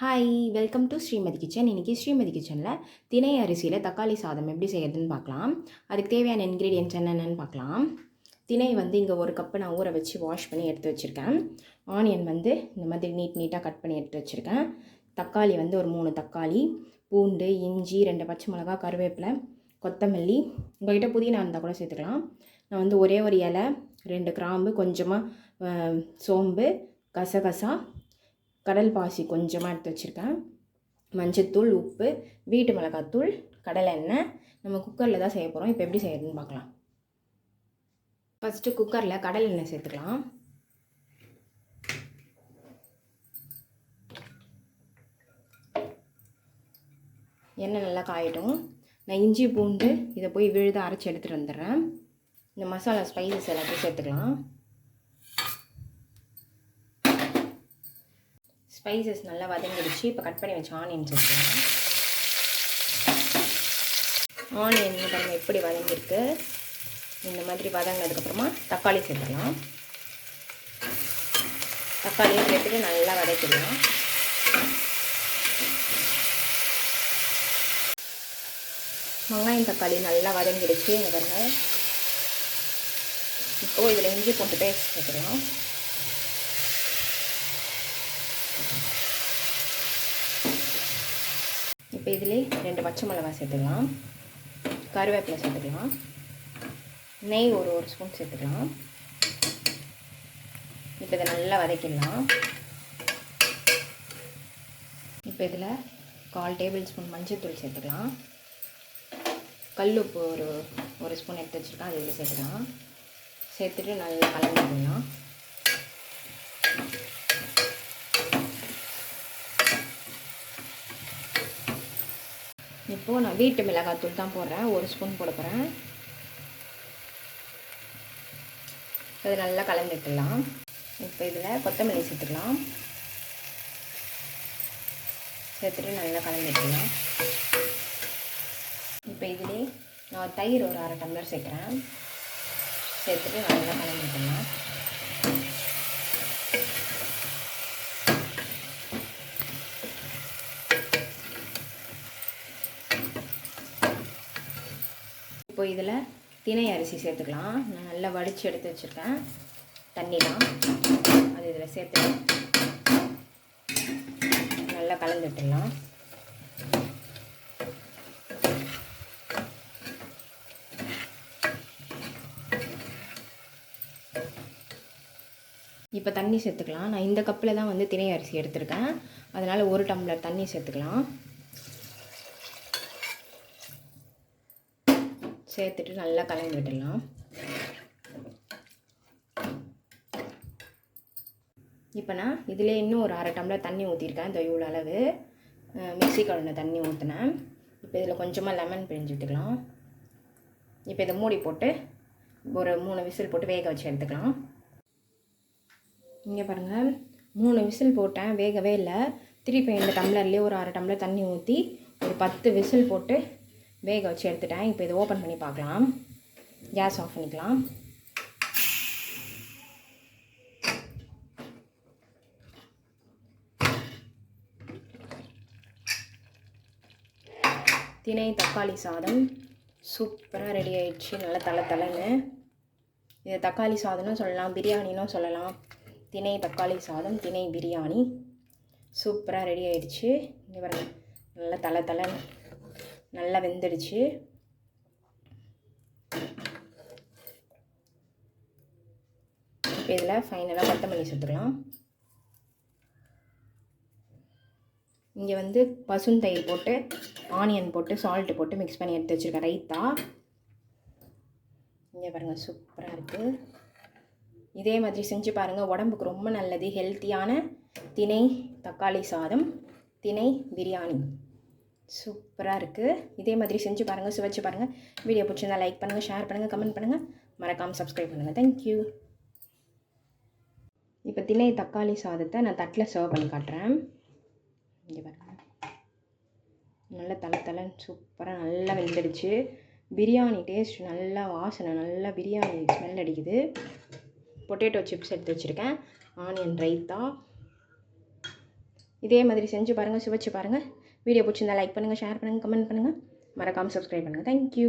Hi welcome to Srimathi kitchen. இன்றைக்கி ஸ்ரீமதி கிச்சனில் திணை அரிசியில் தக்காளி சாதம் எப்படி செய்யறதுன்னு பார்க்கலாம். அதுக்கு தேவையான இன்க்ரீடியன்ட்ஸ் என்னென்னு பார்க்கலாம். திணை வந்து இங்கே ஒரு கப்பு நான் ஊற வச்சு வாஷ் பண்ணி எடுத்து வச்சுருக்கேன். ஆனியன் வந்து இந்த மாதிரி நீட்டாக கட் பண்ணி எடுத்து வச்சுருக்கேன். தக்காளி வந்து ஒரு 3 தக்காளி, பூண்டு, இஞ்சி, 2 பச்சை மிளகா, கருவேப்பிலை, கொத்தமல்லி, உங்கள்கிட்ட புதினா இருந்தால் கூட சேர்த்துக்கலாம். நான் வந்து ஒரே ஒரு இலை, 2 கிராம்பு, கொஞ்சமாக சோம்பு, கசகசா, கடல் பாசி கொஞ்சமாக எடுத்து வச்சுருக்கேன், மஞ்சத்தூள், உப்பு, வீட்டு மிளகாத்தூள், கடலை எண்ணெய். நம்ம குக்கரில் தான் செய்ய போகிறோம். இப்போ எப்படி செய்யறதுன்னு பார்க்கலாம். ஃபஸ்ட்டு குக்கரில் கடலை எண்ணெய் சேர்த்துக்கலாம். எண்ணெய் நல்லா காயட்டும். நான் இஞ்சி பூண்டு இதை போய் விழுத அரைச்சி எடுத்துகிட்டு வந்துடுறேன். இந்த மசாலா ஸ்பைசஸ் எல்லாத்தையும் சேர்த்துக்கலாம். ஸ்பைசஸ் நல்லா வதங்கிடுச்சு. இப்போ கட் பண்ணி வச்ச ஆனியன் சேர்த்துக்கலாம். ஆனியன் பாருங்கள் எப்படி வதங்கியிருக்கு. இந்த மாதிரி வதங்கினதுக்கப்புறமா தக்காளி சேர்த்துக்கலாம். தக்காளியை சேர்த்துட்டு நல்லா வதக்கிடலாம். வெங்காயம் தக்காளி நல்லா வதங்கிடுச்சு. இங்கே பாருங்கள். இப்போது இதில் இஞ்சி பூண்டு பேஸ்ட் சேர்த்துக்கலாம். இப்போ இதிலே 2 பச்சை மிளகாய் சேர்த்துக்கலாம். கருவேப்பிலை சேர்த்துக்கலாம். நெய் ஒரு ஸ்பூன் சேர்த்துக்கலாம். இப்போ இதை நல்லா வதக்கிடலாம். இப்போ இதில் 1/4 டேபிள் ஸ்பூன் மஞ்சள்தூள் சேர்த்துக்கலாம். கல் உப்பு ஒரு ஸ்பூன் எடுத்து வச்சுருக்கேன், அது இதில் சேர்த்துக்கலாம். சேர்த்துட்டு நல்லா கலந்துக்கலாம். இப்போது நான் வீட்டு மிளகாத்தூள் தான் போடுறேன், 1 ஸ்பூன் போட போகிறேன். அது நல்லா கலந்துக்கலாம். இப்போ இதில் கொத்தமல்லி சேர்த்துக்கலாம். சேர்த்துட்டு நல்லா கலந்துக்கலாம். இப்போ இதிலே நான் தயிர் ஒரு 1/2 டம்ளர் சேர்க்குறேன். சேர்த்துட்டு நல்லா கலந்துக்கலாம். இப்போ இதில் திணை அரிசி சேர்த்துக்கலாம். நான் நல்லா வடித்து எடுத்து வச்சுருக்கேன். தண்ணி தான் அது இதில் சேர்த்து நல்லா கலந்துட்டுலாம். இப்போ தண்ணி சேர்த்துக்கலாம். நான் இந்த கப்பில் தான் வந்து திணை அரிசி எடுத்திருக்கேன், அதனால் 1 டம்ளர் தண்ணி சேர்த்துக்கலாம். சேர்த்துட்டு நல்லா கலந்து விட்டுடலாம். இப்போ நான் இதில் இன்னும் ஒரு 1/2 டம்ளர் தண்ணி ஊற்றிருக்கேன். இந்த இவ்வளோ அளவு மிக்ஸி கழுவின தண்ணி ஊற்றினேன். இப்போ இதில் கொஞ்சமாக லெமன் பிழிஞ்சு விட்டுக்கலாம். இப்போ இதை மூடி போட்டு ஒரு 3 விசில் போட்டு வேக வச்சு எடுத்துக்கலாம். இங்கே பாருங்கள், 3 விசில் போட்டேன், வேகவே இல்லை. திருப்பி இந்த டம்ளர்லேயே ஒரு 1/2 டம்ளர் தண்ணி ஊற்றி ஒரு 10 விசில் போட்டு வேக வச்சு எடுத்துட்டேன். இப்போ இதை ஓப்பன் பண்ணி பார்க்கலாம். கேஸ் ஆஃப் பண்ணிக்கலாம். திணை தக்காளி சாதம் சூப்பராக ரெடி ஆயிடுச்சு. நல்லா தலைன்னு. இது தக்காளி சாதம்னு சொல்லலாம், பிரியாணின்னு சொல்லலாம். திணை தக்காளி சாதம், திணை பிரியாணி சூப்பராக ரெடி ஆயிடுச்சு. இங்கே பாருங்கள், நல்லா தலைன்னு நல்லா வெந்துடுச்சு. இப்போ இதில் ஃபைனலாக கொத்தமல்லி சேர்த்துக்கலாம். இங்கே வந்து பசுந்தயிர் போட்டு ஆனியன் போட்டு சால்ட்டு போட்டு மிக்ஸ் பண்ணி எடுத்து வச்சுருக்கேன் ரைத்தா. இங்கே பாருங்கள், சூப்பராக இருக்குது. இதே மாதிரி செஞ்சு பாருங்கள், உடம்புக்கு ரொம்ப நல்லது. ஹெல்த்தியான திணை தக்காளி சாதம், திணை பிரியாணி சூப்பராக இருக்குது. இதே மாதிரி செஞ்சு பாருங்கள், சுவைச்சு பாருங்கள். வீடியோ பிடிச்சிருந்தா லைக் பண்ணுங்கள், ஷேர் பண்ணுங்கள், கமெண்ட் பண்ணுங்கள், மறக்காமல் சப்ஸ்கிரைப் பண்ணுங்கள். தேங்க்யூ. இப்போ திணை தக்காளி சாதத்தை நான் தட்டில் சர்வ் பண்ணி காட்டுறேன். இங்கே பாருங்கள், நல்லா தலைன்னு சூப்பராக நல்லா வெந்துடுச்சு. பிரியாணி டேஸ்ட் நல்லா, வாசனை நல்லா பிரியாணி ஸ்மெல் அடிக்குது. பொட்டேட்டோ சிப்ஸ் எடுத்து வச்சுருக்கேன், ஆனியன் ரைத்தா. இதே மாதிரி செஞ்சு பாருங்கள், சுவைச்சு பாருங்கள். வீடியோ பிடிச்சிருந்தா லைக் பண்ணுங்கள், ஷேர் பண்ணுங்கள், கமெண்ட் பண்ணுங்கள். மறக்காமல் சப்ஸ்கிரைப் பண்ணுங்கள். தேங்க்யூ.